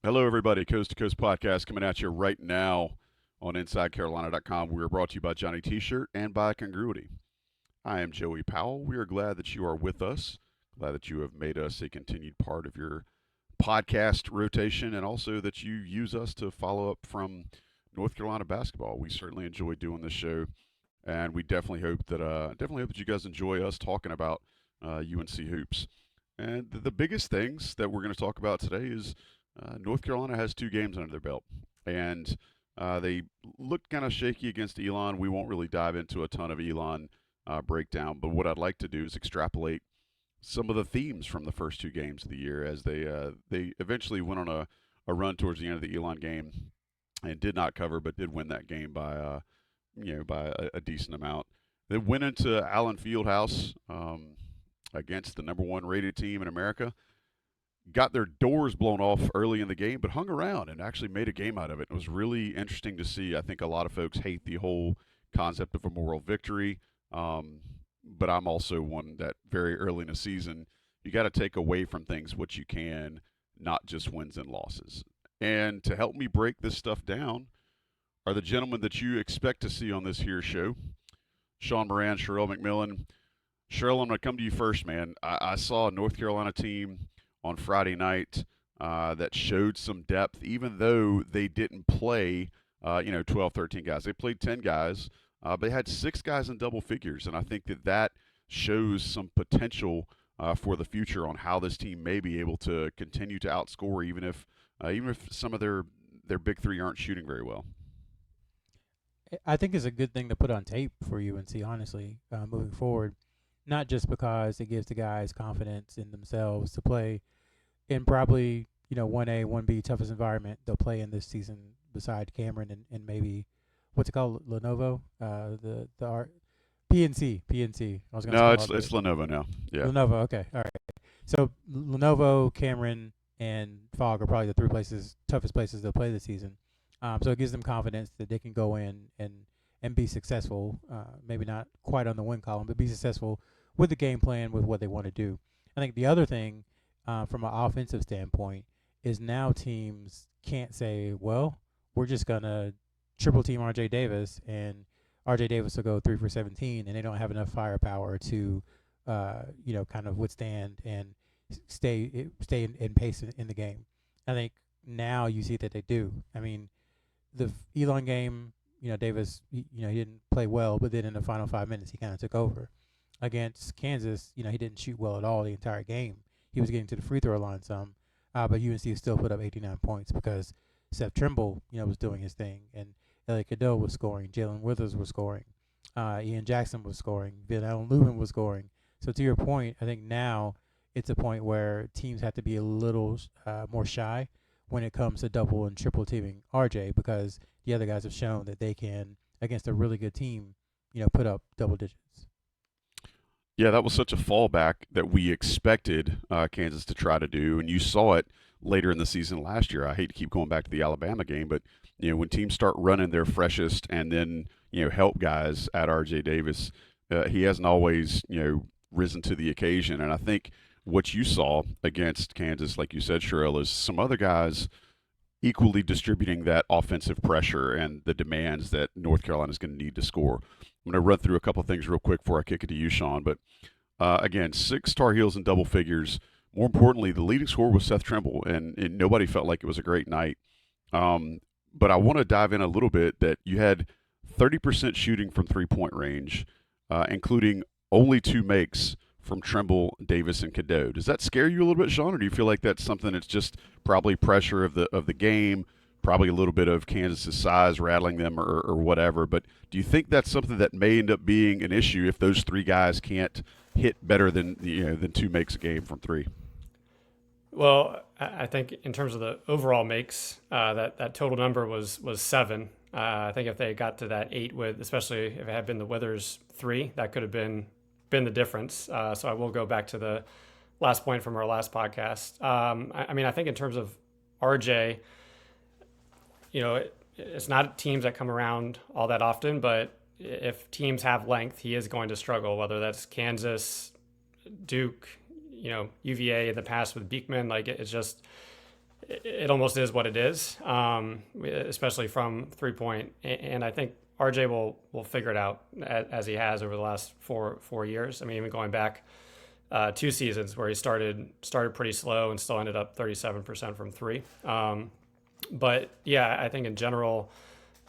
Hello, everybody. Coast to Coast Podcast coming at you right now on InsideCarolina.com. We are brought to you by Johnny T-Shirt and by Congruity. I am Joey Powell. We are glad that you are with us. Glad that you have made us a continued part of your podcast rotation, and also that you use us to follow up from North Carolina basketball. We certainly enjoy doing this show, and we definitely hope that you guys enjoy us talking about UNC hoops. And the biggest things that we're going to talk about today is North Carolina has 2 games under their belt, and they looked kind of shaky against Elon. We won't really dive into a ton of Elon breakdown, but what I'd like to do is extrapolate some of the themes from the first 2 games of the year as they eventually went on a run towards the end of the Elon game and did not cover, but did win that game by a decent amount. They went into Allen Fieldhouse against the number one rated team in America, got their doors blown off early in the game, but hung around and actually made a game out of it. It was really interesting to see. I think a lot of folks hate the whole concept of a moral victory, but I'm also one that very early in the season, you got to take away from things what you can, not just wins and losses. And to help me break this stuff down are the gentlemen that you expect to see on this here show. Moran, Sherrell McMillan. Sherrell, I'm going to come to you first, man. I saw a North Carolina team on Friday night that showed some depth, even though they didn't play, 12, 13 guys. They played 10 guys, but they had 6 guys in double figures, and I think that shows some potential for the future on how this team may be able to continue to outscore, even if some of their big three aren't shooting very well. I think it's a good thing to put on tape for UNC, honestly, moving forward. Not just because it gives the guys confidence in themselves to play in probably 1A, 1B toughest environment they'll play in this season beside Cameron and maybe what's it called, Lenovo, the art PNC. I was gonna say No, it's RJ. Lenovo now. Yeah. Lenovo. Okay, all right. So Lenovo, Cameron, and Fog are probably the toughest places they'll play this season. So it gives them confidence that they can go in and be successful. Maybe not quite on the win column, but be successful with the game plan with what they want to do. I think the other thing, from an offensive standpoint, is now teams can't say, well, we're just gonna triple team RJ Davis and RJ Davis will go 3 for 17, and they don't have enough firepower to, kind of withstand and stay in pace in the game. I think now you see that they do. I mean, the Elon game, Davis, he didn't play well, but then in the final 5 minutes, he kind of took over. Against Kansas, he didn't shoot well at all the entire game. He was getting to the free throw line some, but UNC still put up 89 points because Seth Trimble, was doing his thing, and Elliot Cadeau was scoring, Jae'Lyn Withers was scoring, Ian Jackson was scoring, Van Allen Lubin was scoring. So to your point, I think now it's a point where teams have to be a little more shy when it comes to double and triple teaming RJ because the other guys have shown that they can, against a really good team, put up double digits. Yeah, that was such a fallback that we expected Kansas to try to do, and you saw it later in the season last year. I hate to keep going back to the Alabama game, but when teams start running their freshest and then help guys at R.J. Davis, he hasn't always risen to the occasion. And I think what you saw against Kansas, like you said, Sherrill, is some other guys equally distributing that offensive pressure and the demands that North Carolina is going to need to score. I'm going to run through a couple of things real quick before I kick it to you, Sean. But again, 6 Tar Heels in double figures. More importantly, the leading scorer was Seth Trimble, and nobody felt like it was a great night. But I want to dive in a little bit that you had 30% shooting from 3-point range, including only 2 makes from Trimble, Davis, and Cadeau. Does that scare you a little bit, Sean, or do you feel like that's something that's just probably pressure of the game, probably a little bit of Kansas's size rattling them or whatever? But do you think that's something that may end up being an issue if those 3 guys can't hit better than 2 makes a game from 3? Well, I think in terms of the overall makes, that total number was 7. I think if they got to that 8 with, especially if it had been the Withers 3, that could have been the difference. So I will go back to the last point from our last podcast. I mean, I think in terms of RJ, it's not teams that come around all that often, but if teams have length, he is going to struggle, whether that's Kansas, Duke, UVA in the past with Beekman. Like it's just it almost is what it is, especially from 3-point. And I think RJ will figure it out as he has over the last four years. I mean, even going back 2 seasons where he started pretty slow and still ended up 37% from 3. But yeah, I think in general,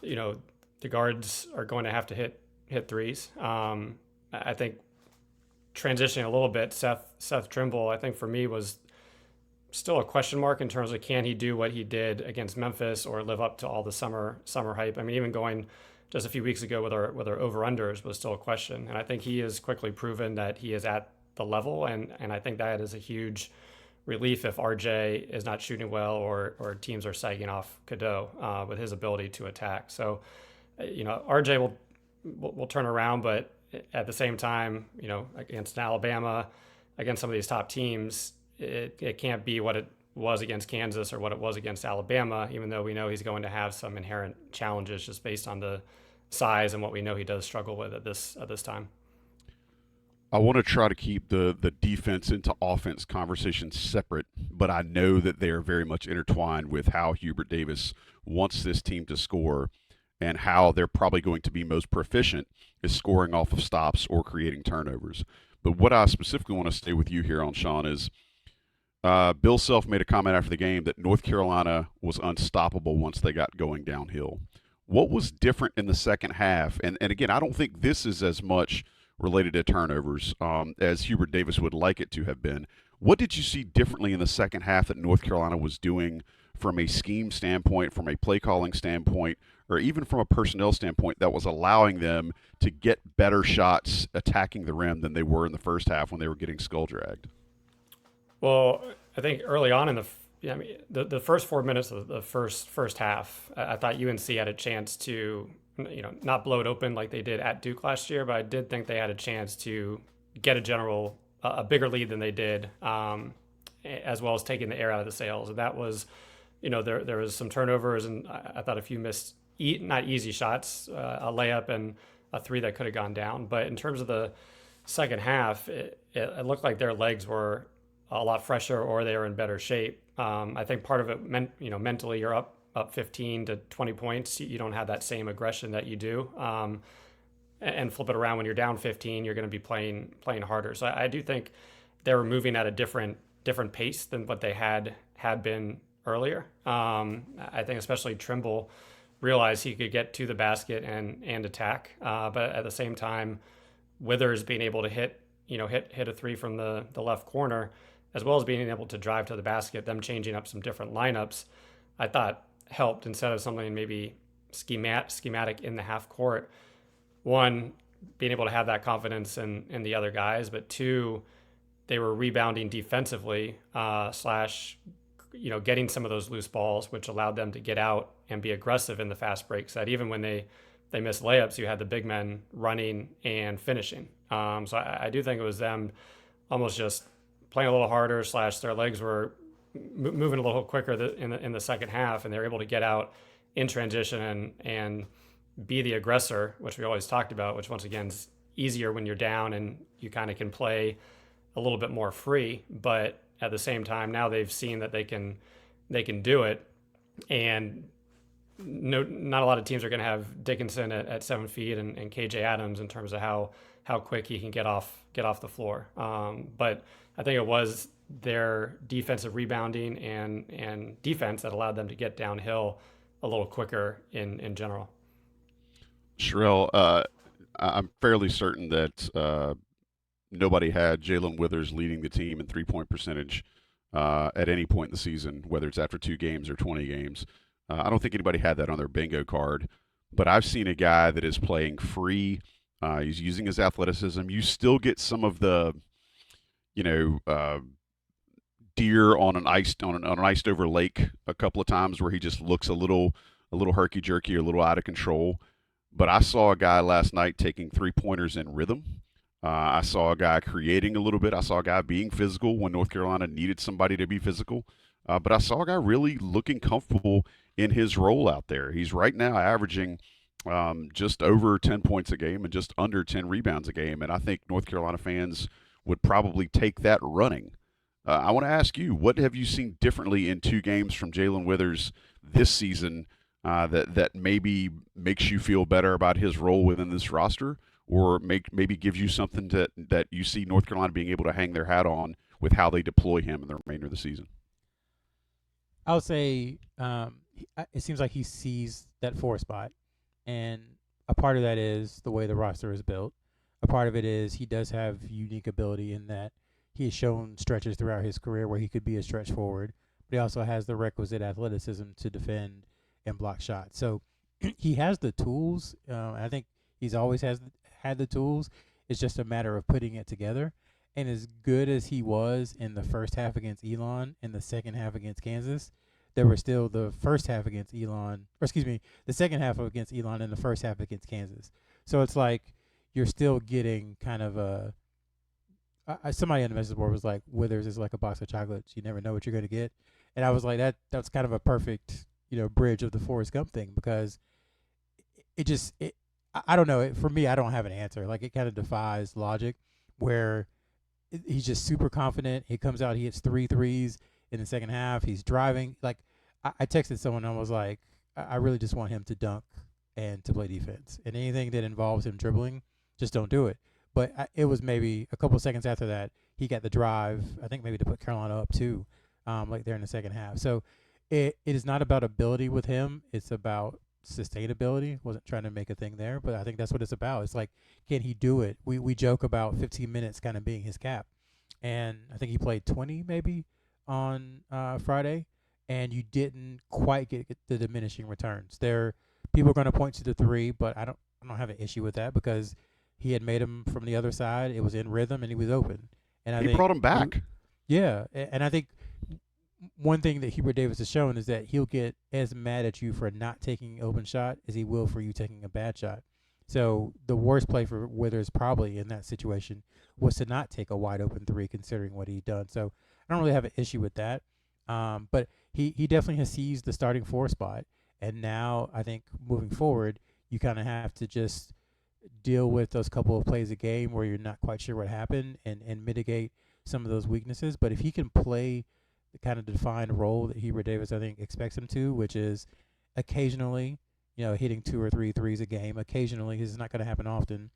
the guards are going to have to hit threes. I think transitioning a little bit, Seth Trimble, I think for me was still a question mark in terms of can he do what he did against Memphis or live up to all the summer hype. I mean, even going just a few weeks ago with our over-unders was still a question. And I think he has quickly proven that he is at the level. And I think that is a huge relief if RJ is not shooting well or teams are sagging off Cadeau with his ability to attack. So, RJ will turn around, but at the same time, against Alabama, against some of these top teams, it can't be what it was against Kansas or what it was against Alabama, even though we know he's going to have some inherent challenges just based on the size and what we know he does struggle with at this time. I want to try to keep the defense into offense conversation separate, but I know that they are very much intertwined with how Hubert Davis wants this team to score and how they're probably going to be most proficient is scoring off of stops or creating turnovers. But what I specifically want to stay with you here on, Sean, is Bill Self made a comment after the game that North Carolina was unstoppable once they got going downhill. What was different in the second half? And again, I don't think this is as much related to turnovers as Hubert Davis would like it to have been. What did you see differently in the second half that North Carolina was doing from a scheme standpoint, from a play calling standpoint, or even from a personnel standpoint that was allowing them to get better shots attacking the rim than they were in the first half when they were getting skull dragged? Well, I think early on in the first 4 minutes of the first half, I thought UNC had a chance to, not blow it open like they did at Duke last year, but I did think they had a chance to get a bigger lead than they did, as well as taking the air out of the sails. And that was, there was some turnovers, and I thought a few missed, not easy shots, a layup and a 3 that could have gone down. But in terms of the second half, it looked like their legs were a lot fresher or they were in better shape. I think part of it meant, mentally you're up 15 to 20 points. You don't have that same aggression that you do. And flip it around when you're down 15, you're going to be playing harder. So I do think they were moving at a different pace than what they had been earlier. I think especially Trimble realized he could get to the basket and attack. But at the same time, Withers being able to hit a 3 from the left corner, as well as being able to drive to the basket, them changing up some different lineups, I thought helped instead of something maybe schematic in the half court. One, being able to have that confidence in the other guys, but 2, they were rebounding defensively, getting some of those loose balls, which allowed them to get out and be aggressive in the fast break set. Even when they missed layups, you had the big men running and finishing. So I do think it was them almost just playing a little harder, their legs were moving a little quicker in the second half, and they were able to get out in transition and be the aggressor, which we always talked about, which once again is easier when you're down and you kind of can play a little bit more free. But at the same time, now they've seen that they can do it, and not a lot of teams are going to have Dickinson at 7 feet and KJ Adams in terms of how quick he can get off the floor. But I think it was their defensive rebounding and defense that allowed them to get downhill a little quicker in general. Sherrell, I'm fairly certain that nobody had Jae'Lyn Withers leading the team in three-point percentage at any point in the season, whether it's after 2 games or 20 games. I don't think anybody had that on their bingo card, but I've seen a guy that is playing free. He's using his athleticism. You still get some of the, deer on an iced over lake a couple of times where he just looks a little herky jerky, a little out of control. But I saw a guy last night taking 3-pointers in rhythm. I saw a guy creating a little bit. I saw a guy being physical when North Carolina needed somebody to be physical. But I saw a guy really looking comfortable in his role out there. He's right now averaging just over 10 points a game and just under 10 rebounds a game. And I think North Carolina fans would probably take that running. I want to ask you, what have you seen differently in 2 games from Jae'Lyn Withers this season that maybe makes you feel better about his role within this roster, or maybe gives you something that you see North Carolina being able to hang their hat on with how they deploy him in the remainder of the season? I would say it seems like he sees that 4 spot, and a part of that is the way the roster is built. A part of it is he does have unique ability in that he has shown stretches throughout his career where he could be a stretch forward, but he also has the requisite athleticism to defend and block shots. So he has the tools. I think he's always had the tools. It's just a matter of putting it together. And as good as he was in the first half against Elon and the second half against Kansas, there were still the first half against Elon, or excuse me, the second half against Elon and the first half against Kansas. So it's like you're still getting kind of a somebody on the message board was like, Withers is like a box of chocolates. You never know what you're going to get. And I was like, that's kind of a perfect, bridge of the Forrest Gump thing, because I don't know. For me, I don't have an answer. Like, it kind of defies logic where he's just super confident. He comes out, he hits 3 threes in the second half. He's driving. Like, I texted someone and I was like, I really just want him to dunk and to play defense. And anything that involves him dribbling, just don't do it. But it was maybe a couple of seconds after that, he got the drive, I think maybe to put Carolina up too, like there in the second half. So it is not about ability with him. It's about sustainability. Wasn't trying to make a thing there, but I think that's what it's about. It's like, can he do it? We joke about 15 minutes kind of being his cap. And I think he played 20 maybe on Friday, and you didn't quite get the diminishing returns. People are going to point to the 3, but I don't have an issue with that because he had made him from the other side. It was in rhythm, and he was open. And I think brought him back. Yeah, and I think one thing that Hubert Davis has shown is that he'll get as mad at you for not taking an open shot as he will for you taking a bad shot. So the worst play for Withers probably in that situation was to not take a wide open 3, considering what he'd done. So I don't really have an issue with that. But he definitely has seized the starting 4 spot. And now I think moving forward, you kind of have to just deal with those couple of plays a game where you're not quite sure what happened and mitigate some of those weaknesses. But if he can play the kind of defined role that Hubert Davis, I think, expects him to, which is occasionally, hitting 2 or 3 threes a game, occasionally, this is not going to happen often,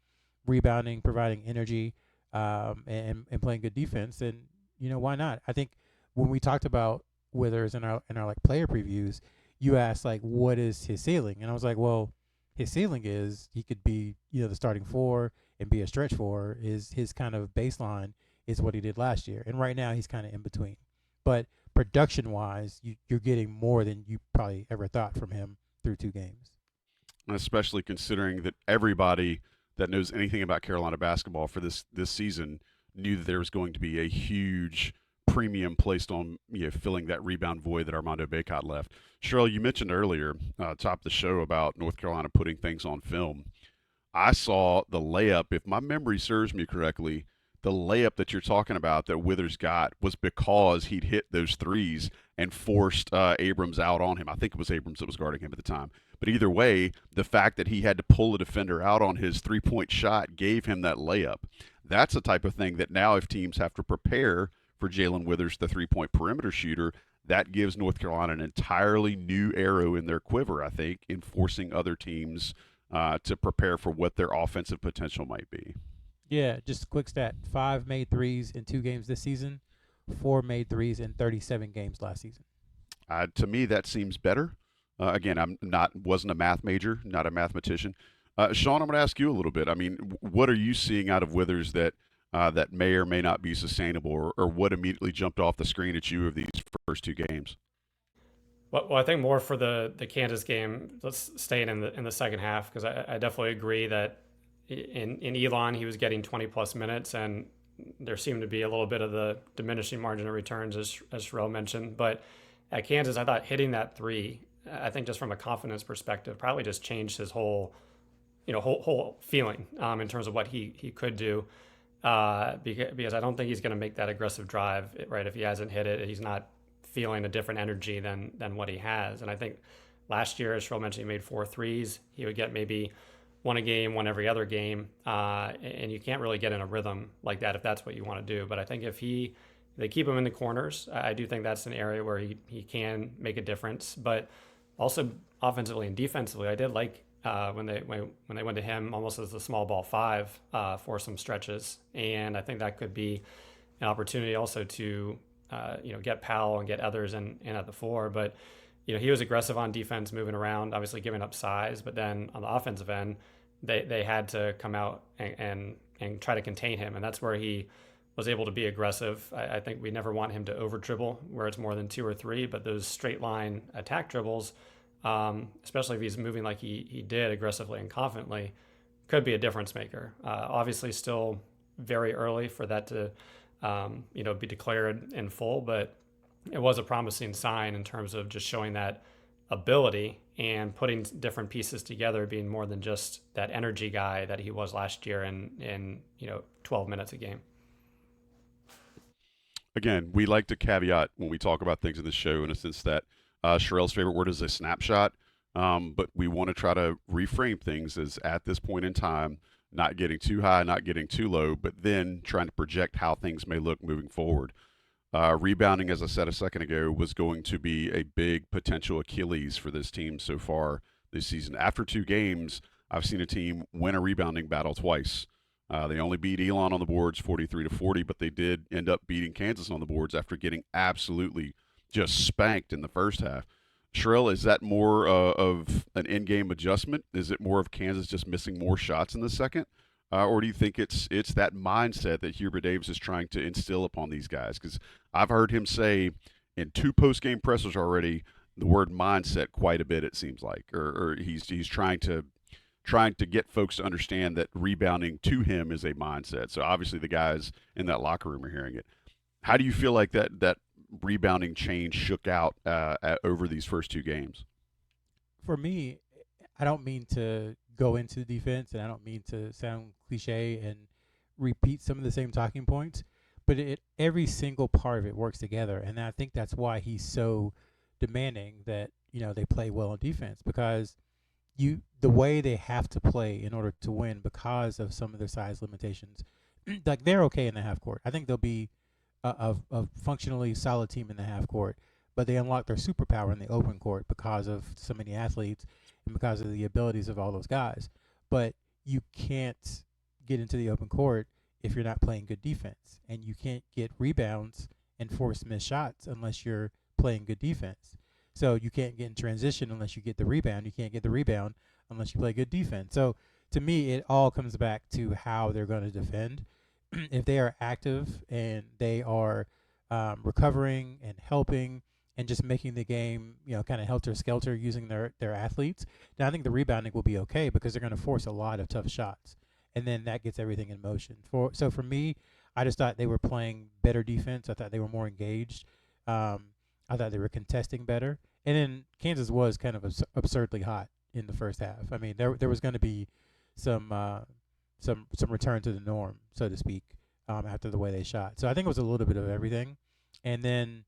rebounding, providing energy, and playing good defense, then, why not? I think when we talked about Withers in our like player previews, you asked like, what is his ceiling? And I was like, well, his ceiling is he could be, the starting 4 and be a stretch 4. His kind of baseline is what he did last year. And right now he's kind of in between. But production-wise, you're getting more than you probably ever thought from him through 2 games. Especially considering that everybody that knows anything about Carolina basketball for this season knew that there was going to be a huge premium placed on filling that rebound void that Armando Bacot left. Sherrell, you mentioned earlier, top of the show, about North Carolina putting things on film. I saw the layup, if my memory serves me correctly, the layup that you're talking about that Withers got was because he'd hit those threes and forced Abrams out on him. I think it was Abrams that was guarding him at the time. But either way, the fact that he had to pull a defender out on his three-point shot gave him that layup. That's the type of thing that now, if teams have to prepare for Jae'Lyn Withers, the three-point perimeter shooter, that gives North Carolina an entirely new arrow in their quiver, I think, in forcing other teams to prepare for what their offensive potential might be. Yeah, just a quick stat. 5 made threes in 2 games this season, 4 made threes in 37 games last season. To me, that seems better. Again, wasn't a math major, not a mathematician. Sean, I'm going to ask you a little bit. I mean, what are you seeing out of Withers that may or may not be sustainable, or what immediately jumped off the screen at you of these first 2 games? Well, I think more for the Kansas game. Let's stay in the second half, because I definitely agree that in Elon he was getting 20 plus minutes, and there seemed to be a little bit of the diminishing margin of returns, as Sherrell mentioned. But at Kansas, I thought hitting that 3, I think just from a confidence perspective, probably just changed his whole feeling in terms of what he could do. Because I don't think he's going to make that aggressive drive, right? If he hasn't hit it, he's not feeling a different energy than what he has. And I think last year, as Sherrell mentioned, he made 4 threes. He would get maybe 1 a game, 1 every other game. And you can't really get in a rhythm like that if that's what you want to do. But I think if he they keep him in the corners. I do think that's an area where he can make a difference, but also offensively and defensively, I did like when they went to him almost as a small ball five for some stretches, and I think that could be an opportunity also to get Powell and get others in at the four. But he was aggressive on defense, moving around, obviously giving up size, but then on the offensive end, they had to come out and try to contain him, and that's where he was able to be aggressive. I think we never want him to over dribble where it's more than 2 or 3, but those straight line attack dribbles, especially if he's moving like he did aggressively and confidently, could be a difference maker. Obviously still very early for that to be declared in full, but it was a promising sign in terms of just showing that ability and putting different pieces together, being more than just that energy guy that he was last year in 12 minutes a game. Again, we like to caveat when we talk about things in the show in a sense that Sherrell's favorite word is a snapshot, but we want to try to reframe things as at this point in time, not getting too high, not getting too low, but then trying to project how things may look moving forward. Rebounding, as I said a second ago, was going to be a big potential Achilles for this team so far this season. After 2 games, I've seen a team win a rebounding battle twice. They only beat Elon on the boards 43-40, but they did end up beating Kansas on the boards after getting absolutely just spanked in the first half. Sherrell, is that more of an in-game adjustment? Is it more of Kansas just missing more shots in the second? Or do you think it's that mindset that Hubert Davis is trying to instill upon these guys? Because I've heard him say in 2 post-game pressers already the word mindset quite a bit, it seems like. Or he's trying to get folks to understand that rebounding to him is a mindset. So obviously the guys in that locker room are hearing it. How do you feel like that rebounding change shook out over these first 2 games? For me, I don't mean to go into defense, and I don't mean to sound cliche and repeat some of the same talking points, but every single part of it works together, and I think that's why he's so demanding that they play well on defense, because the way they have to play in order to win because of some of their size limitations, like they're okay in the half court. I think they'll be a functionally solid team in the half court, but they unlock their superpower in the open court because of so many athletes and because of the abilities of all those guys. But you can't get into the open court if you're not playing good defense, and you can't get rebounds and force missed shots unless you're playing good defense. So you can't get in transition unless you get the rebound. You can't get the rebound unless you play good defense. So to me, it all comes back to how they're going to defend. If they are active and they are recovering and helping and just making the game, kind of helter-skelter using their athletes, then I think the rebounding will be okay because they're going to force a lot of tough shots. And then that gets everything in motion. So for me, I just thought they were playing better defense. I thought they were more engaged. I thought they were contesting better. And then Kansas was kind of absurdly hot in the first half. I mean, there was going to be some return to the norm, so to speak, after the way they shot. So I think it was a little bit of everything. And then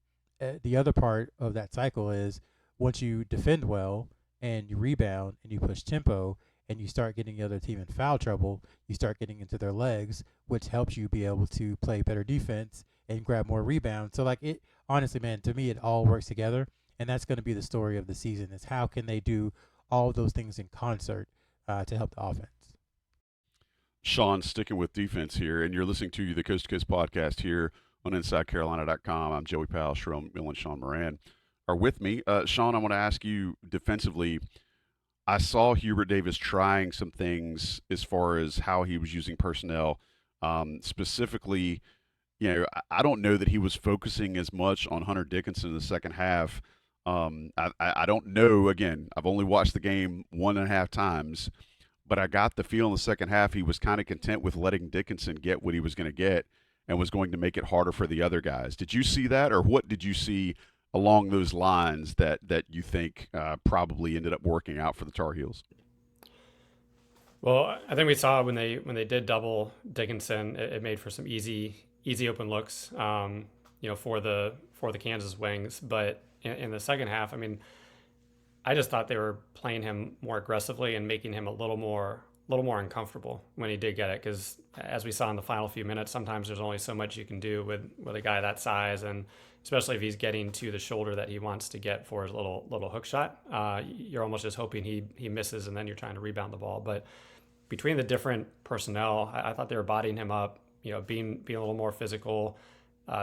the other part of that cycle is once you defend well and you rebound and you push tempo and you start getting the other team in foul trouble, you start getting into their legs, which helps you be able to play better defense and grab more rebounds. So honestly, man, to me, it all works together. And that's going to be the story of the season, is how can they do all those things in concert to help the offense. Sean, sticking with defense here, and you're listening to the Coast to Coast podcast here on InsideCarolina.com. I'm Joey Powell, Sherrell McMillan, Sean Moran are with me. Sean, I want to ask you defensively, I saw Hubert Davis trying some things as far as how he was using personnel. Specifically, I don't know that he was focusing as much on Hunter Dickinson in the second half. I don't know. Again, I've only watched the game 1.5 times, but I got the feel in the second half he was kind of content with letting Dickinson get what he was going to get and was going to make it harder for the other guys. Did you see that, or what did you see along those lines that you think probably ended up working out for the Tar Heels? Well, I think we saw when they did double Dickinson, it made for some easy open looks, for the Kansas wings. But in the second half, I mean, I just thought they were playing him more aggressively and making him a little more little more uncomfortable when he did get it, because as we saw in the final few minutes, sometimes there's only so much you can do with a guy that size, and especially if he's getting to the shoulder that he wants to get for his little hook shot. You're almost just hoping he misses, and then you're trying to rebound the ball. But between the different personnel, I thought they were bodying him up, being a little more physical,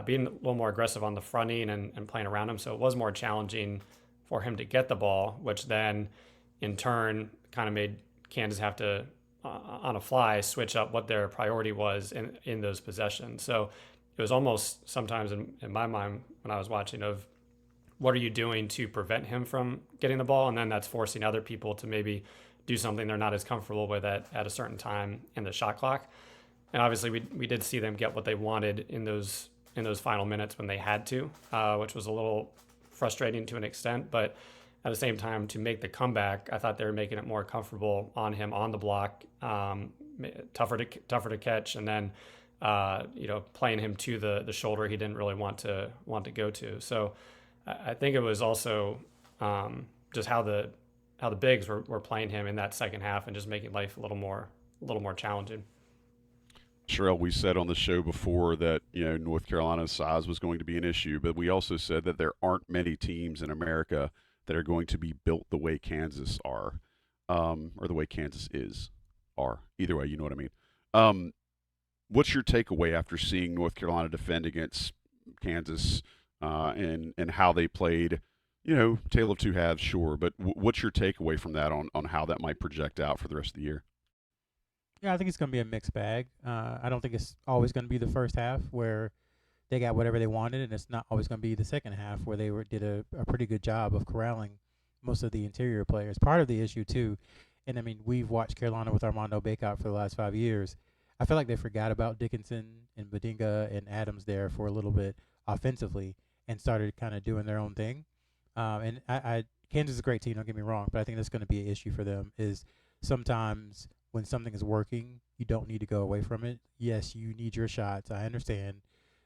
being a little more aggressive on the fronting and playing around him. So it was more challenging for him to get the ball, which then in turn kind of made Kansas have to, on a fly, switch up what their priority was in those possessions. So it was almost sometimes in my mind when I was watching of, what are you doing to prevent him from getting the ball? And then that's forcing other people to maybe do something they're not as comfortable with at a certain time in the shot clock. And obviously we did see them get what they wanted in those final minutes when they had to, which was a little frustrating to an extent. But at the same time, to make the comeback, I thought they were making it more comfortable on him on the block, tougher to catch, and then playing him to the shoulder he didn't really want to go to. So I think it was also just how the bigs were playing him in that second half and just making life a little more challenging. Sherrell, we said on the show before that North Carolina's size was going to be an issue, but we also said that there aren't many teams in America that are going to be built the way Kansas are, or the way Kansas are. Either way, you know what I mean. What's your takeaway after seeing North Carolina defend against Kansas and how they played? Tale of two halves, sure, but what's your takeaway from that on how that might project out for the rest of the year? Yeah, I think it's going to be a mixed bag. I don't think it's always going to be the first half where they got whatever they wanted, and it's not always going to be the second half where they did a pretty good job of corralling most of the interior players. Part of the issue, too, and I mean, we've watched Carolina with Armando Bacot for the last 5 years. I feel like they forgot about Dickinson and Badinga and Adams there for a little bit offensively and started kind of doing their own thing. And Kansas is a great team, don't get me wrong, but I think that's going to be an issue for them is sometimes when something is working, you don't need to go away from it. Yes, you need your shots. I understand.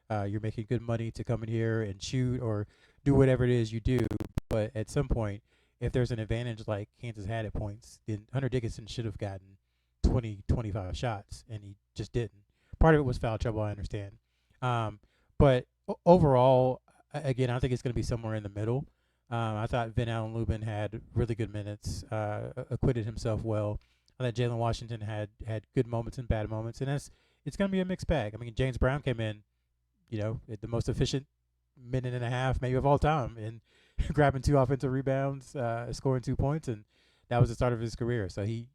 You're making good money to come in here and shoot or do whatever it is you do. But at some point, if there's an advantage like Kansas had at points, then Hunter Dickinson should have gotten 20, 25 shots, and he just didn't. Part of it was foul trouble, I understand. But overall, again, I think it's going to be somewhere in the middle. I thought Van Allen Lubin had really good minutes, acquitted himself well. I thought Jae'Lyn Washington had good moments and bad moments, and it's going to be a mixed bag. I mean, James Brown came in, at the most efficient minute and a half maybe of all time, and grabbing 2 offensive rebounds, scoring 2 points, and that was the start of his career. So he,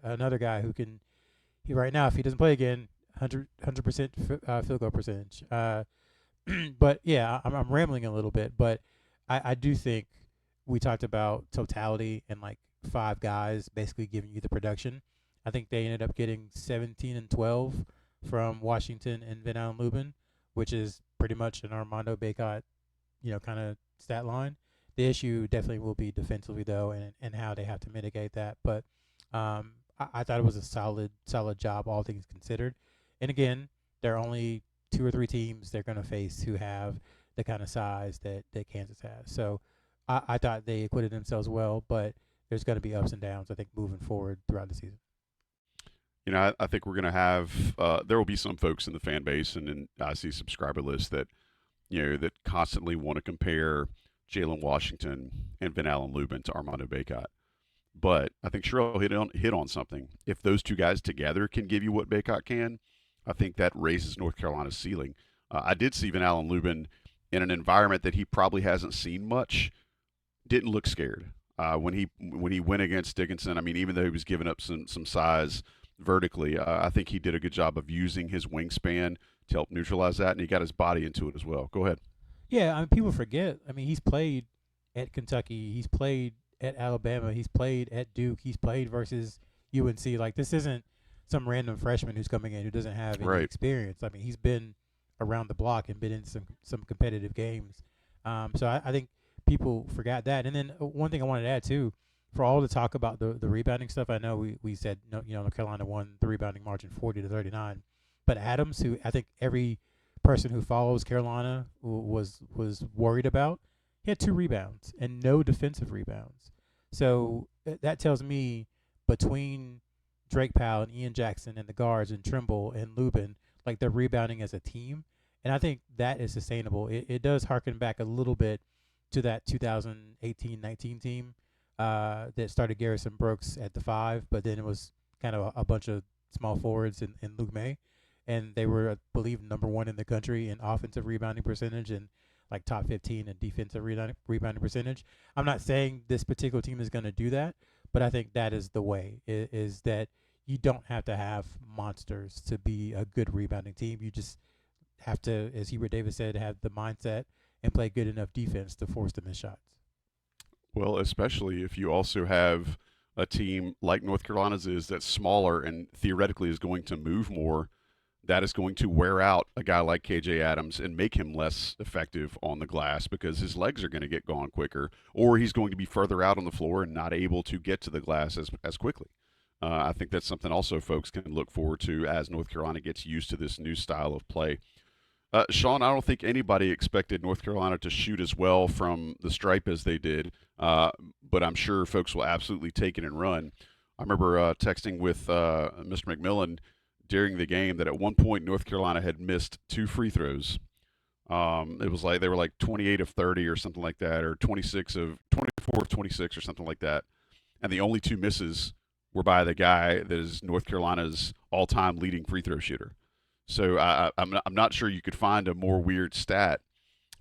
another guy who can, right now, if he doesn't play again, 100% field goal percentage. But yeah, I'm rambling a little bit, but I do think we talked about totality and like 5 guys basically giving you the production. I think they ended up getting 17 and 12 from Washington and Van Allen Lubin, which is pretty much an Armando Bacot, kind of stat line. The issue definitely will be defensively, though, and how they have to mitigate that. But I thought it was a solid job, all things considered. And again, there are only 2 or 3 teams they're going to face who have the kind of size that Kansas has. So I thought they acquitted themselves well, but there's going to be ups and downs, I think, moving forward throughout the season. I think we're going to have there will be some folks in the fan base and I see subscriber lists that that constantly want to compare Jae'Lyn Washington and Van Allen Lubin to Armando Bacot. But I think Sherrell hit on something. If those 2 guys together can give you what Bacot can, I think that raises North Carolina's ceiling. I did see Van Allen Lubin in an environment that he probably hasn't seen much. Didn't look scared when he went against Dickinson. I mean, even though he was giving up some size vertically, I think he did a good job of using his wingspan to help neutralize that, and he got his body into it as well. Go ahead. Yeah, I mean, people forget. I mean, he's played at Kentucky. He's played at Alabama. He's played at Duke. He's played versus UNC. Like, this isn't some random freshman who's coming in who doesn't have any experience. I mean, he's been around the block and been in some competitive games. So I think people forgot that. And then one thing I wanted to add, too, for all the talk about the rebounding stuff, I know we said, North Carolina won the rebounding margin 40-39. But Adams, who I think every person who follows Carolina was worried about, he had 2 rebounds and no defensive rebounds. So that tells me between Drake Powell and Ian Jackson and the guards and Trimble and Lubin, like they're rebounding as a team. And I think that is sustainable. It does harken back a little bit to that 2018-19 team that started Garrison Brooks at the 5, but then it was kind of a bunch of small forwards and Luke May. And they were, I believe, number 1 in the country in offensive rebounding percentage and like top 15 in defensive rebounding percentage. I'm not saying this particular team is going to do that, but I think that is the way, is that you don't have to have monsters to be a good rebounding team. You just have to, as Hubert Davis said, have the mindset and play good enough defense to force the missed shots. Well, especially if you also have a team like North Carolina's is that's smaller and theoretically is going to move more, that is going to wear out a guy like KJ Adams and make him less effective on the glass because his legs are going to get gone quicker, or he's going to be further out on the floor and not able to get to the glass as quickly. I think that's something also folks can look forward to as North Carolina gets used to this new style of play. Sean, I don't think anybody expected North Carolina to shoot as well from the stripe as they did, but I'm sure folks will absolutely take it and run. I remember texting with Mr. McMillan during the game that at one point North Carolina had missed 2 free throws. It was like they were like 28 of 30 or something like that, or 24 of 26 or something like that, and the only 2 misses were by the guy that is North Carolina's all-time leading free throw shooter. So I'm not sure you could find a more weird stat,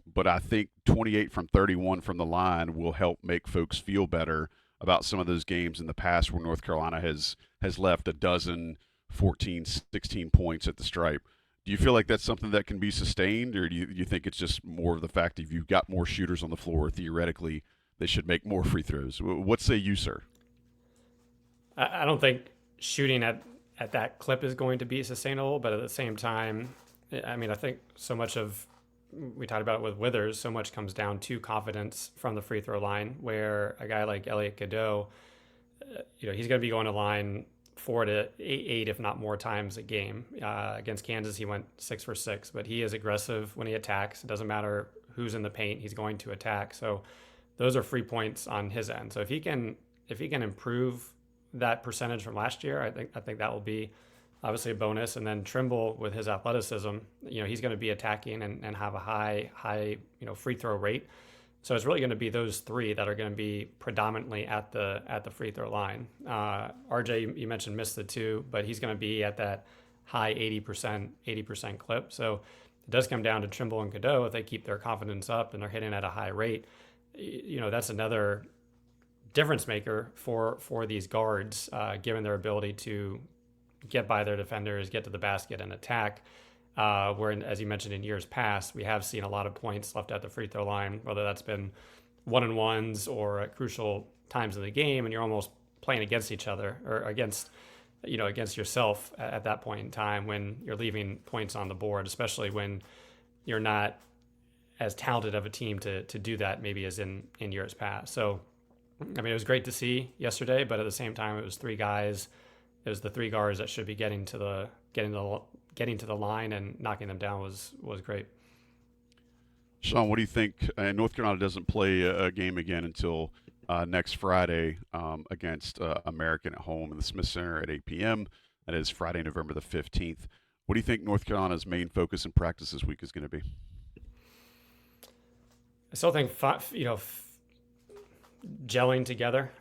but I think 28 from 31 from the line will help make folks feel better about some of those games in the past where North Carolina has left a dozen, 14, 16 points at the stripe. Do you feel like that's something that can be sustained, or do you think it's just more of the fact that if you've got more shooters on the floor, theoretically, they should make more free throws? What say you, sir? I don't think shooting at that clip is going to be sustainable, but at the same time, I mean, I think so much of, we talked about it with Withers, so much comes down to confidence from the free throw line, where a guy like Elliot Cadeau, he's going to be going to line 4 to 8, if not more times a game. Against Kansas, he went 6 for 6, but he is aggressive when he attacks. It doesn't matter who's in the paint, he's going to attack. So those are free points on his end. So if he can improve that percentage from last year, I think that will be obviously a bonus. And then Trimble, with his athleticism, he's going to be attacking and have a high free throw rate. So it's really going to be those 3 that are going to be predominantly at the free throw line. RJ, you mentioned missed the 2, but he's going to be at that high 80% clip. So it does come down to Trimble and Cadeau. If they keep their confidence up and they're hitting at a high rate, that's another difference maker for these guards, given their ability to get by their defenders, get to the basket, and attack. Where, as you mentioned, in years past, we have seen a lot of points left at the free throw line, whether that's been 1-on-1s or at crucial times in the game, and you're almost playing against each other or against yourself at that point in time when you're leaving points on the board, especially when you're not as talented of a team to do that maybe as in years past. So, I mean, it was great to see yesterday, but at the same time, it was 3 guys. It was the 3 guards that should be getting to the line, and knocking them down was great. Sean, what do you think? North Carolina doesn't play a game again until next Friday against American at home in the Smith Center at 8 p.m. That is Friday, November the 15th. What do you think North Carolina's main focus in practice this week is going to be? I still think gelling together,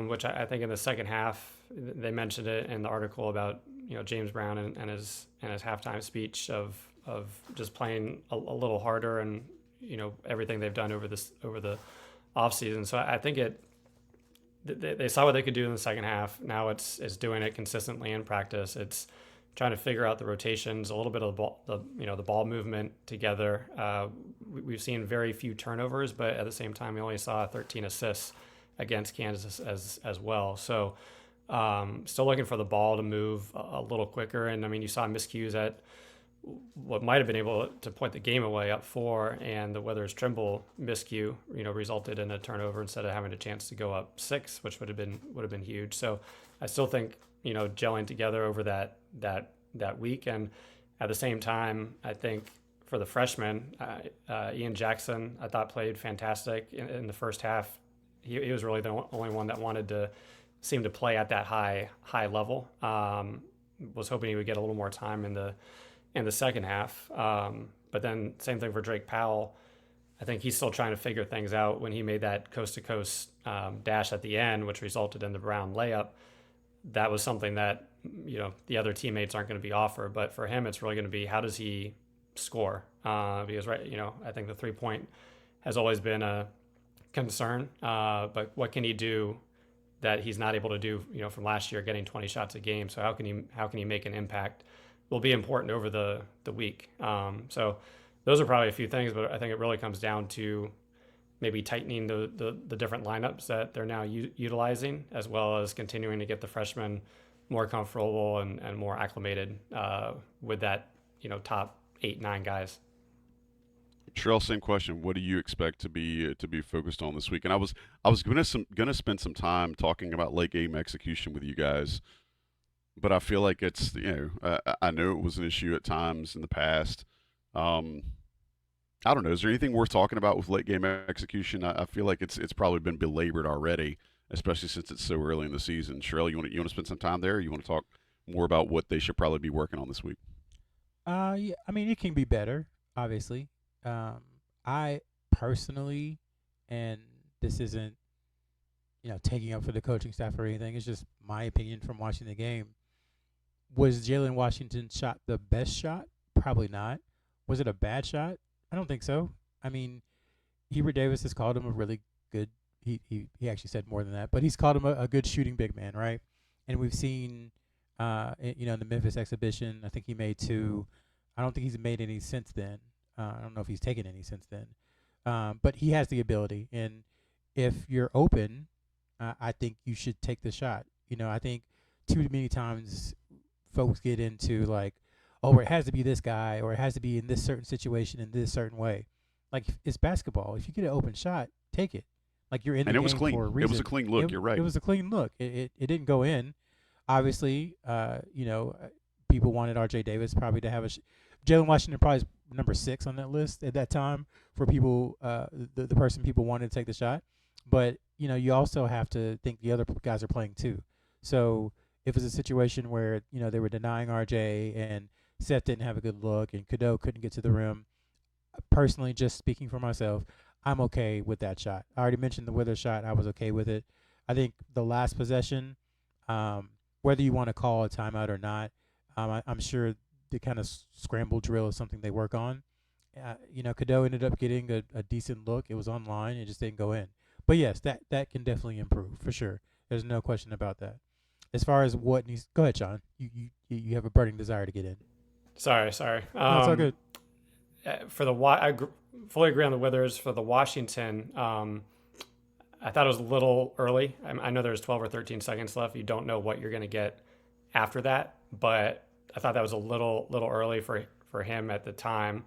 which I think in the second half, they mentioned it in the article about James Brown and his halftime speech of just playing a little harder, and everything they've done over the offseason. So I think they saw what they could do in the second half. Now it's doing it consistently in practice. It's trying to figure out the rotations, a little bit of the ball movement together. We've seen very few turnovers, but at the same time, we only saw 13 assists against Kansas as well. So still looking for the ball to move a little quicker. And I mean, you saw miscues at what might have been able to point the game away up 4, and the Withers Trimble miscue, resulted in a turnover instead of having a chance to go up 6, which would have been huge. So I still think gelling together over that week. And at the same time, I think for the freshmen, Ian Jackson, I thought played fantastic in the first half. He was really the only one that wanted to seem to play at that high level. Was hoping he would get a little more time in the second half. But then same thing for Drake Powell. I think he's still trying to figure things out. When he made that coast-to-coast dash at the end, which resulted in the Brown layup, that was something that, the other teammates aren't going to be offered. But for him, it's really going to be, how does he score? Because, I think the three-point has always been a concern. But what can he do that he's not able to do, from last year, getting 20 shots a game? So how can he make an impact will be important over the week. So those are probably a few things, but I think it really comes down to maybe tightening the different lineups that they're now utilizing, as well as continuing to get the freshmen more comfortable and more acclimated with that, top 8-9 guys. Sherrell, same question. What do you expect to be focused on this week? And I was gonna spend some time talking about late game execution with you guys, but I feel like it's I know it was an issue at times in the past. I don't know. Is there anything worth talking about with late game execution? I feel like it's probably been belabored already, especially since it's so early in the season. Sherrell, you want to spend some time there? Or you want to talk more about what they should probably be working on this week? Yeah, I mean, it can be better, obviously. I personally, and this isn't, taking up for the coaching staff or anything, it's just my opinion from watching the game. Was Jae'Lyn Washington's shot the best shot? Probably not. Was it a bad shot? I don't think so. I mean, Hubert Davis has called him a really good, he actually said more than that, but he's called him a good shooting big man, right? And we've seen, in the Memphis exhibition, I think he made 2. I don't think he's made any since then. I don't know if he's taken any since then. But he has the ability. And if you're open, I think you should take the shot. I think too many times folks get into like, oh, it has to be this guy, or it has to be in this certain situation in this certain way. Like, it's basketball. If you get an open shot, take it. Like, you're in the game for a reason. It was a clean look. You're right. It was a clean look. It didn't go in. Obviously, people wanted R.J. Davis probably to have Jae'Lyn Washington probably is number 6 on that list at that time for people, the person people wanted to take the shot. But, you also have to think the other guys are playing too. So if it's a situation where, they were denying R.J. and Seth didn't have a good look and Cadeau couldn't get to the rim, personally, just speaking for myself, I'm okay with that shot. I already mentioned the Withers shot. I was okay with it. I think the last possession, whether you want to call a timeout or not, I'm sure the kind of scramble drill is something they work on. Cadeau ended up getting a decent look. It was online. It just didn't go in. But, yes, that can definitely improve for sure. There's no question about that. As far as what needs – go ahead, Sean. You have a burning desire to get in. Sorry. No, it's all good. I fully agree on the Withers. For the Washington, I thought it was a little early. I know there's 12 or 13 seconds left. You don't know what you're going to get after that, but I thought that was a little early for him at the time,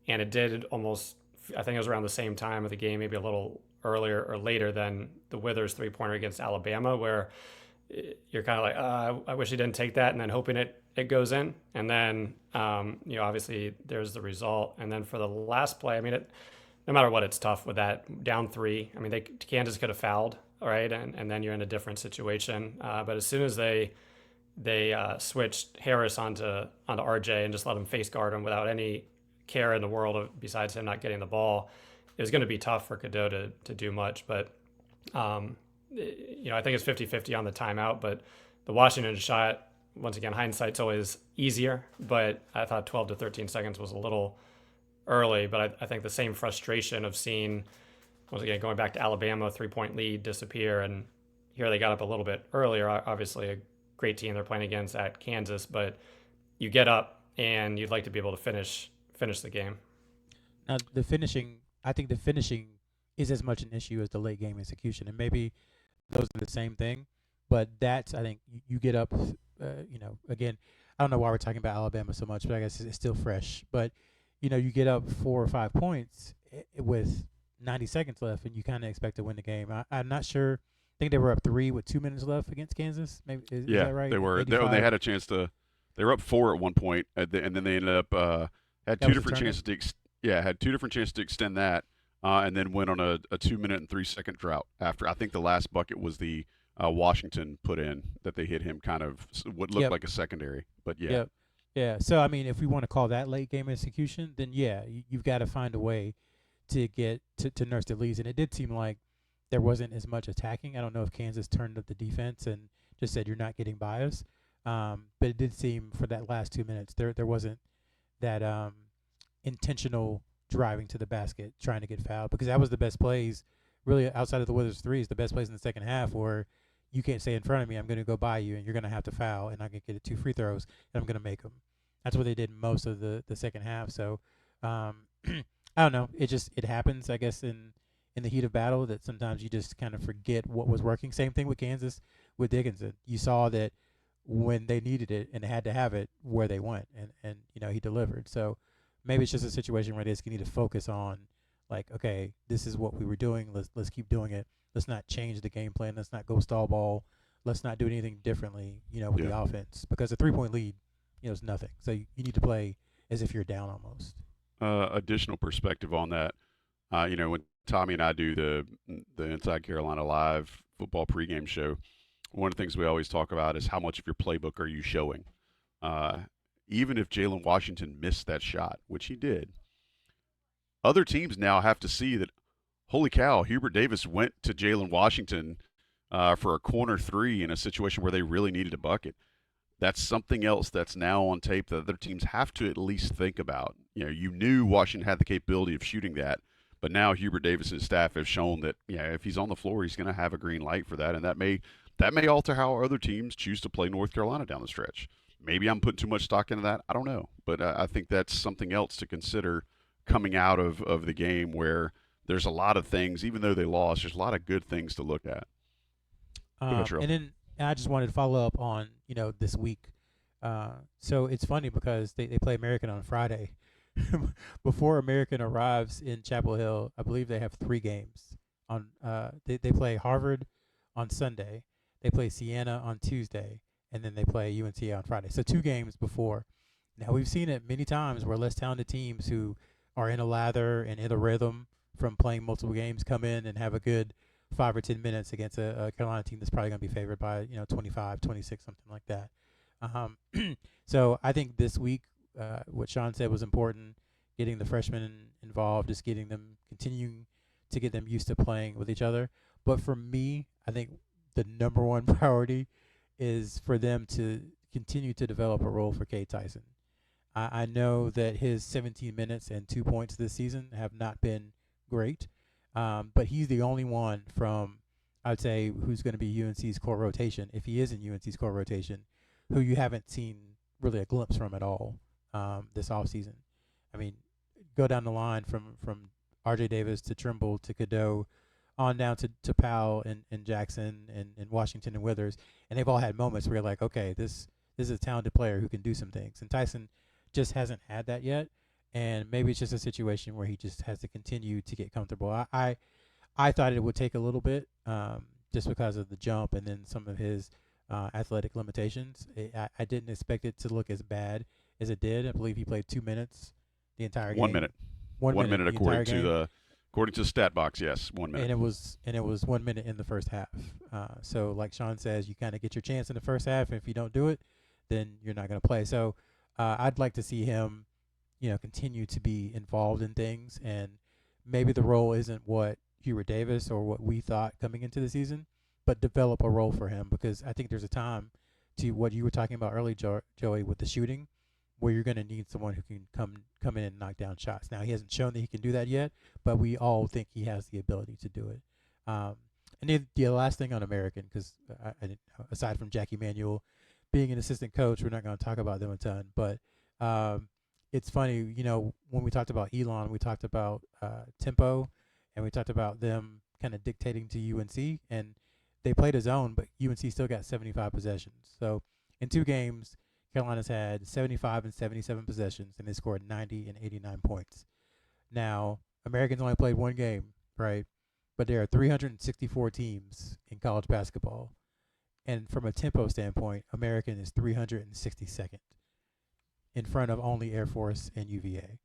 and it did almost. I think it was around the same time of the game, maybe a little earlier or later than the Withers 3-pointer against Alabama, where you're kind of like, I wish he didn't take that, and then hoping it goes in, and then obviously there's the result. And then for the last play, I mean, no matter what, it's tough with that down 3. I mean, Kansas could have fouled, right, and then you're in a different situation. But as soon as they switched Harris onto RJ and just let him face guard him without any care in the world besides him not getting the ball, it was going to be tough for Cadeau to do much. But I think it's 50-50 on the timeout. But the Washington shot, once again, hindsight's always easier, but I thought 12 to 13 seconds was a little early. But I think the same frustration of seeing, once again, going back to Alabama, 3-point lead disappear, and here they got up a little bit earlier. Obviously, a great team they're playing against at Kansas, but you get up and you'd like to be able to finish the game. Now, I think the finishing is as much an issue as the late game execution, and maybe those are the same thing. But I think you get up. Again, I don't know why we're talking about Alabama so much, but I guess it's still fresh. But you get up 4 or 5 points with 90 seconds left, and you kind of expect to win the game. I'm not sure. I think they were up 3 with 2 minutes left against Kansas. Maybe is that right? They were. They had a chance to. They were up 4 at one point, and then they ended up had two different chances to extend that, and then went on a 2-minute and 3-second drought after. I think the last bucket was the Washington put in that they hit him kind of what looked Yep. like a secondary. But yeah, Yep. Yeah. So I mean, if we want to call that late game execution, then yeah, you've got to find a way to get to nurse the leads. And it did seem like there wasn't as much attacking. I don't know if Kansas turned up the defense and just said you're not getting by us. But it did seem for that last 2 minutes there wasn't that intentional driving to the basket trying to get fouled, because that was the best plays really outside of the Wizards threes. The best plays in the second half where you can't stay in front of me. I'm going to go by you, and you're going to have to foul, and I'm going to get 2 free throws, and I'm going to make them. That's what they did most of the second half. So I don't know. It happens, I guess, in the heat of battle, that sometimes you just kind of forget what was working. Same thing with Kansas with Dickinson. You saw that when they needed it and had to have it, where they went, and he delivered. So maybe it's just a situation where they just need to focus on, like, okay, this is what we were doing. Let's keep doing it. Let's not change the game plan. Let's not go stall ball. Let's not do anything differently, with the offense, because a 3-point lead, is nothing. So you need to play as if you're down almost. Additional perspective on that, when Tommy and I do the Inside Carolina Live football pregame show, one of the things we always talk about is how much of your playbook are you showing. Even if Jalen Washington missed that shot, which he did, other teams now have to see that, holy cow, Hubert Davis went to Jalen Washington for a corner 3 in a situation where they really needed a bucket. That's something else that's now on tape that other teams have to at least think about. You knew Washington had the capability of shooting that, but now Hubert Davis and his staff have shown that, if he's on the floor, he's going to have a green light for that, and that may alter how other teams choose to play North Carolina down the stretch. Maybe I'm putting too much stock into that. I don't know, but I think that's something else to consider coming out of the game, where there's a lot of things, even though they lost, there's a lot of good things to look at. And I just wanted to follow up on, this week. So it's funny because they play American on Friday. Before American arrives in Chapel Hill, I believe they have 3 games. They play Harvard on Sunday, they play Siena on Tuesday, and then they play UNC on Friday. So 2 games before. Now, we've seen it many times where less talented teams who are in a lather and in a rhythm from playing multiple games come in and have a good 5 or 10 minutes against a Carolina team that's probably going to be favored by 25, 26, something like that. So I think this week, what Sean said was important, getting the freshmen involved, just continuing to get them used to playing with each other. But for me, I think the number one priority is for them to continue to develop a role for Cade Tyson. I know that his 17 minutes and 2 points this season have not been great, but he's the only one from, I'd say, who's going to be UNC's core rotation, if he is in UNC's core rotation, who you haven't seen really a glimpse from at all this offseason. I mean, go down the line from R.J. Davis to Trimble to Cadeau, on down to Powell and Jackson and Washington and Withers, and they've all had moments where you're like, okay, this is a talented player who can do some things. And Tyson just hasn't had that yet, and maybe it's just a situation where he just has to continue to get comfortable. I thought it would take a little bit just because of the jump and then some of his athletic limitations. I didn't expect it to look as bad as it did. I believe he played 2 minutes the entire game. 1 minute. 1 minute according to the stat box. Yes, 1 minute. And it was 1 minute in the first half. So like Sean says, you kind of get your chance in the first half, and if you don't do it, then you're not going to play. So I'd like to see him, continue to be involved in things, and maybe the role isn't what Hubert Davis or what we thought coming into the season, but develop a role for him, because I think there's a time to what you were talking about earlier, Joey, with the shooting, where you're going to need someone who can come in and knock down shots. Now, he hasn't shown that he can do that yet, but we all think he has the ability to do it. And the last thing on American, because aside from Jackie Manuel being an assistant coach, we're not going to talk about them a ton, but it's funny, when we talked about Elon, we talked about tempo, and we talked about them kind of dictating to UNC, and they played a zone, but UNC still got 75 possessions. So in 2 games, Carolina's had 75 and 77 possessions, and they scored 90 and 89 points. Now, Americans only played 1 game, right? But there are 364 teams in college basketball. And from a tempo standpoint, American is 362nd, in front of only Air Force and UVA.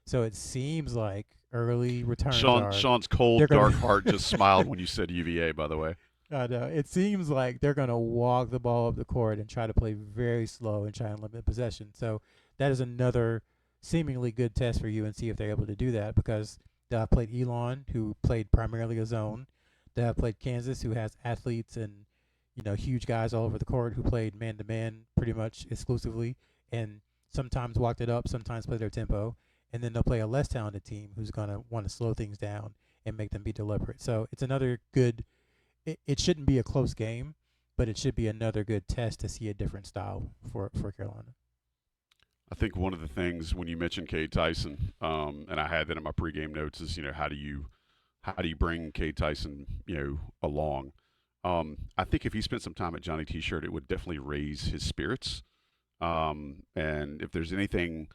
So it seems like early returns Sean's cold, dark heart just smiled when you said UVA, by the way. know. It seems like they're going to walk the ball up the court and try to play very slow and try and limit possession. So that is another seemingly good test for UNC if they're able to do that, because they have played Elon, who played primarily a zone. They have played Kansas, who has athletes and huge guys all over the court who played man to man pretty much exclusively, and sometimes walked it up, sometimes play their tempo. And then they'll play a less talented team who's going to want to slow things down and make them be deliberate. So it's another good. It shouldn't be a close game, but it should be another good test to see a different style for Carolina. I think one of the things when you mentioned Cade Tyson, and I had that in my pregame notes, is how do you bring Cade Tyson along? I think if he spent some time at Johnny T-Shirt, it would definitely raise his spirits. And if there's anything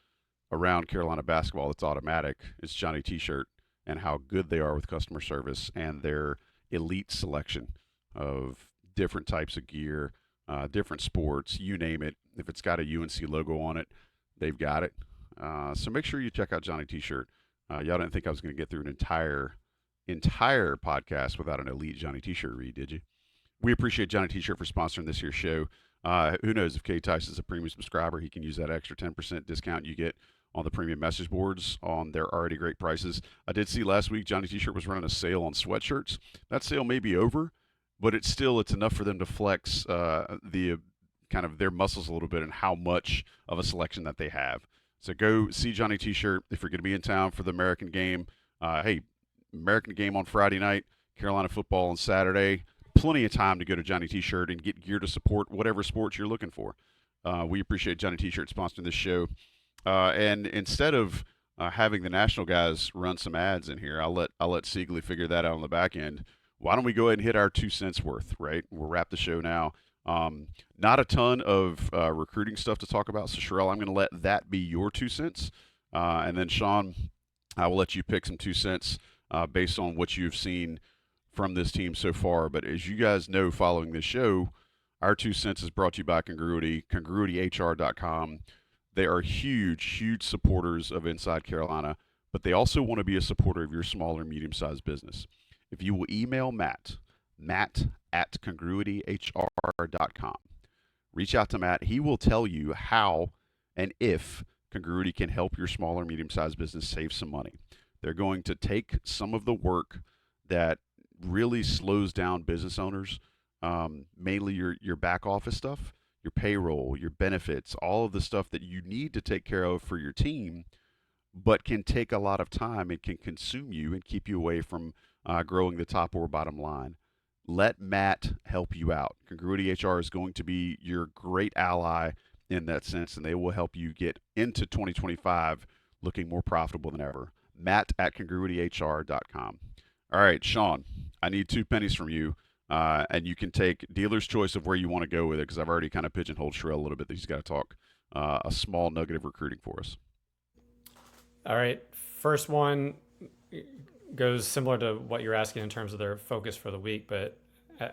around Carolina basketball that's automatic, it's Johnny T-Shirt and how good they are with customer service and their elite selection of different types of gear, different sports, you name it. If it's got a UNC logo on it, they've got it. So make sure you check out Johnny T-Shirt. Y'all didn't think I was going to get through an entire podcast without an elite Johnny T-Shirt read, did you? We appreciate Johnny T-Shirt for sponsoring this year's show. Who knows, if Cade Tyson's a premium subscriber, he can use that extra 10% discount you get on the premium message boards on their already great prices. I did see last week Johnny T-Shirt was running a sale on sweatshirts. That sale may be over, but it's enough for them to flex the kind of their muscles a little bit and how much of a selection that they have. So go see Johnny T-Shirt if you're going to be in town for the American game. Hey, American game on Friday night, Carolina football on Saturday. Plenty of time to go to Johnny T-Shirt and get gear to support whatever sports you're looking for. We appreciate Johnny T-Shirt sponsoring this show. And instead of having the national guys run some ads in here, I'll let Siegley figure that out on the back end. Why don't we go ahead and hit our 2 cents worth, right? We'll wrap the show now. Not a ton of recruiting stuff to talk about, so Sherrell, I'm going to let that be your 2 cents. And then, Sean, I will let you pick some 2 cents based on what you've seen from this team so far. But as you guys know, following this show, our 2 cents is brought to you by Congruity, congruityhr.com. They are huge supporters of Inside Carolina, but they also want to be a supporter of your small or medium-sized business. If you will email Matt at congruityhr.com, reach out to Matt. He will tell you how and if Congruity can help your small or medium-sized business save some money. They're going to take some of the work that really slows down business owners, mainly your back office stuff, your payroll, your benefits, all of the stuff that you need to take care of for your team, but can take a lot of time and can consume you and keep you away from growing the top or bottom line. Let Matt help you out. Congruity HR is going to be your great ally in that sense, and they will help you get into 2025 looking more profitable than ever. Matt at congruityhr.com. All right, Sean, I need 2 pennies from you. And you can take dealer's choice of where you want to go with it, because I've already kind of pigeonholed Sherrell a little bit that he's got to talk a small nugget of recruiting for us. All right. First one goes similar to what you're asking in terms of their focus for the week, but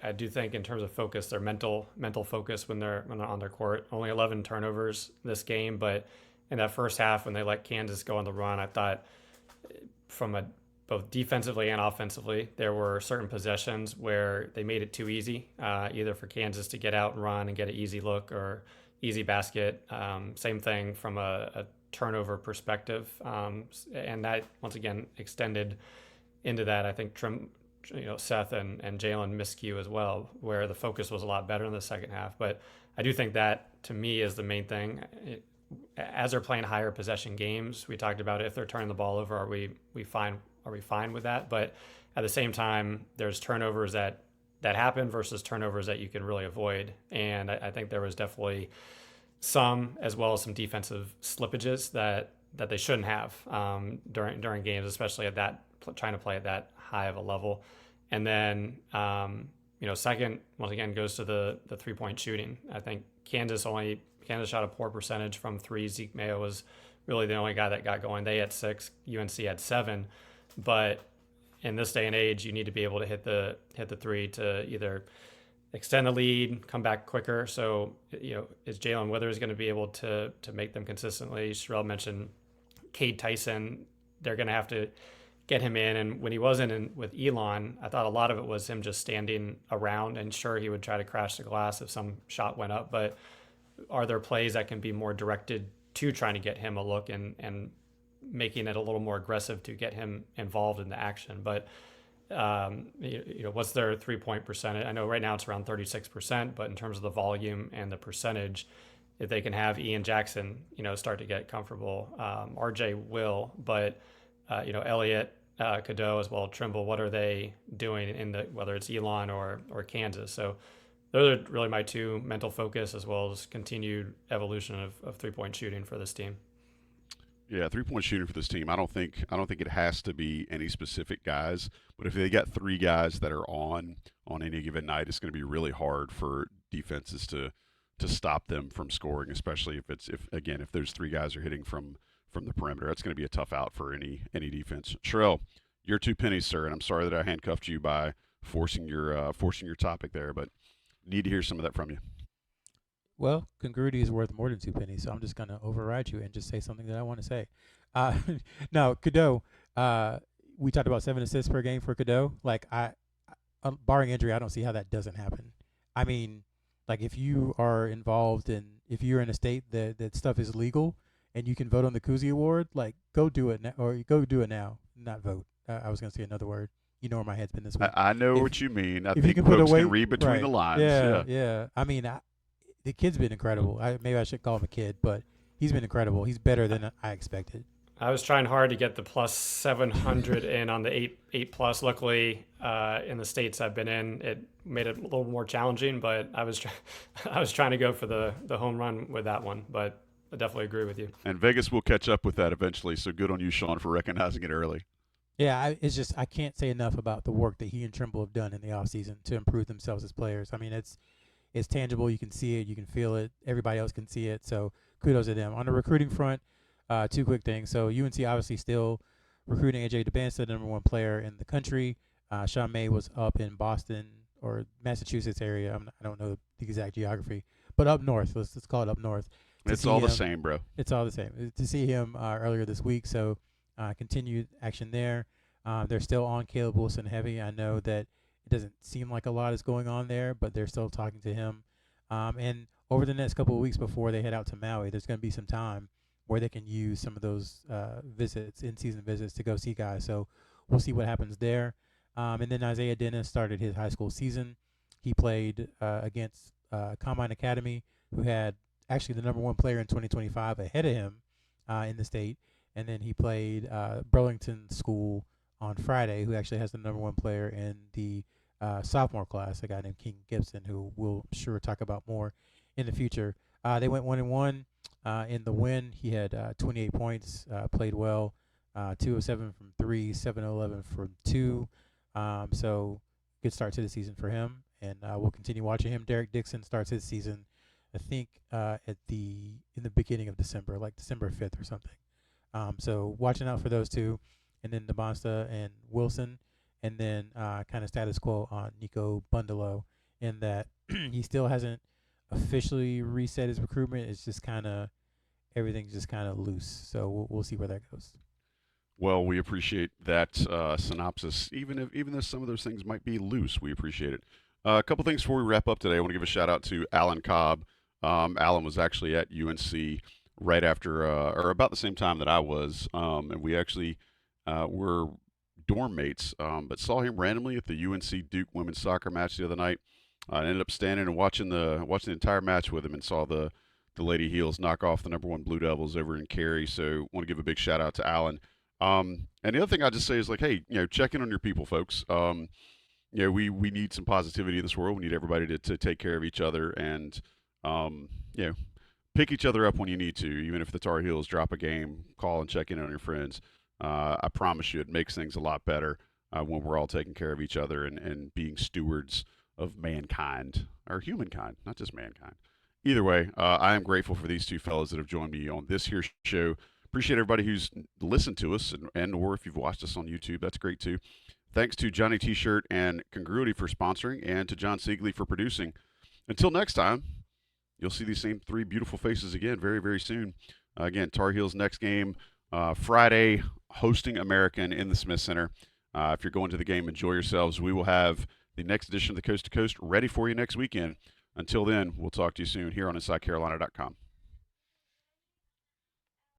I do think in terms of focus, their mental focus when they're on their court. Only 11 turnovers this game, but in that first half when they let Kansas go on the run, I thought from both defensively and offensively, there were certain possessions where they made it too easy, either for Kansas to get out and run and get an easy look or easy basket. Same thing from a turnover perspective. And that, once again, extended into that, I think, Seth and Jae'Lyn miscue as well, where the focus was a lot better in the second half. But I do think that, to me, is the main thing. As they're playing higher possession games, we talked about if they're turning the ball over, are we fine with that? But at the same time, there's turnovers that happen versus turnovers that you can really avoid. And I think there was definitely some, as well as some defensive slippages that they shouldn't have during games, especially at that, trying to play at that high of a level. And then, second, once again, goes to the 3-point shooting. I think Kansas shot a poor percentage from three. Zeke Mayo was really the only guy that got going. They had 6, UNC had 7. But in this day and age, you need to be able to hit the three to either extend the lead, come back quicker. So, is Jae'Lyn Withers going to be able to make them consistently? Sherrell mentioned Cade Tyson. They're going to have to get him in. And when he wasn't in with Elon, I thought a lot of it was him just standing around, and sure, he would try to crash the glass if some shot went up. But are there plays that can be more directed to trying to get him a look and making it a little more aggressive to get him involved in the action? But what's their 3-point percentage? I know right now it's around 36%, but in terms of the volume and the percentage, if they can have Ian Jackson, start to get comfortable, RJ will, but Elliott, Cadeau as well, Trimble, what are they doing whether it's Elon or Kansas? So those are really my two: mental focus as well as continued evolution of 3-point shooting for this team. Yeah, 3-point shooting for this team. I don't think it has to be any specific guys, but if they got 3 guys that are on any given night, it's going to be really hard for defenses to stop them from scoring, especially if those 3 guys are hitting from the perimeter. That's going to be a tough out for any defense. Sherrell, your 2 pennies, sir, and I'm sorry that I handcuffed you by forcing your topic there, but need to hear some of that from you. Well, Congruity is worth more than 2 pennies, so I'm just going to override you and just say something that I want to say. No, Cadeau, we talked about 7 assists per game for Cadeau. Like, barring injury, I don't see how that doesn't happen. I mean, like, if you are involved if you're in a state that stuff is legal and you can vote on the Kuzi Award, like, go do it now, or go do it now, not vote. I was going to say another word. You know where my head's been this week. I know what you mean. I if think you can put folks away, can read between right. the lines. Yeah. I mean, the kid's been incredible. Maybe I should call him a kid, but he's been incredible. He's better than I expected. I was trying hard to get the plus 700 in on the 8 plus. Luckily, in the states I've been in, it made it a little more challenging. But I was trying to go for the home run with that one. But I definitely agree with you. And Vegas will catch up with that eventually. So good on you, Sean, for recognizing it early. Yeah, I can't say enough about the work that he and Trimble have done in the offseason to improve themselves as players. I mean, it's tangible. You can see it. You can feel it. Everybody else can see it. So kudos to them. On the recruiting front, 2 quick things. So UNC obviously still recruiting AJ DeBansta, the number 1 player in the country. Sean May was up in Boston or Massachusetts area. I don't know the exact geography, but up north. Let's call it up north. It's all the same, bro. It's all the same. To see him earlier this week. So continued action there. They're still on Caleb Wilson heavy. I know that it doesn't seem like a lot is going on there, but they're still talking to him. And over the next couple of weeks before they head out to Maui, there's going to be some time where they can use some of those in-season visits to go see guys. So we'll see what happens there. And then Isaiah Dennis started his high school season. He played against Combine Academy, who had actually the number 1 player in 2025 ahead of him in the state. And then he played Burlington School on Friday, who actually has the number 1 player in the sophomore class, a guy named King Gibson, who we'll sure talk about more in the future. They went 1-1 in the win. He had 28 points, played well, 2 of 7 from 3, 7 of 11 from 2. So good start to the season for him, and we'll continue watching him. Derek Dixon starts his season, I think, in the beginning of December, like December 5th or something. So watching out for those 2, and then DeBansta and Wilson, and then kind of status quo on Nico Bundalo, in that he still hasn't officially reset his recruitment. It's just kind of everything's just kind of loose. So we'll see where that goes. Well, we appreciate that synopsis, even though some of those things might be loose. We appreciate it. A couple things before we wrap up today. I want to give a shout out to Alan Cobb. Alan was actually at UNC right after or about the same time that I was, and we actually were dorm mates, but saw him randomly at the UNC Duke women's soccer match the other night. I ended up standing and watching the entire match with him, and saw the Lady Heels knock off the number 1 Blue Devils over in Cary. So want to give a big shout out to Alan. And the other thing I just say is, like, hey, check in on your people, folks. We need some positivity in this world. We need everybody to take care of each other, and pick each other up when you need to. Even if the Tar Heels drop a game, call and check in on your friends. I promise you, it makes things a lot better when we're all taking care of each other and being stewards of mankind, or humankind, not just mankind. Either way, I am grateful for these 2 fellows that have joined me on this here show. Appreciate everybody who's listened to us, and or if you've watched us on YouTube, that's great too. Thanks to Johnny T-Shirt and Congruity for sponsoring, and to John Siegley for producing. Until next time, you'll see these same 3 beautiful faces again very, very soon. Again, Tar Heels next game Friday hosting American in the Smith Center. If you're going to the game, enjoy yourselves. We will have the next edition of the Coast to Coast ready for you next weekend. Until then, we'll talk to you soon here on InsideCarolina.com.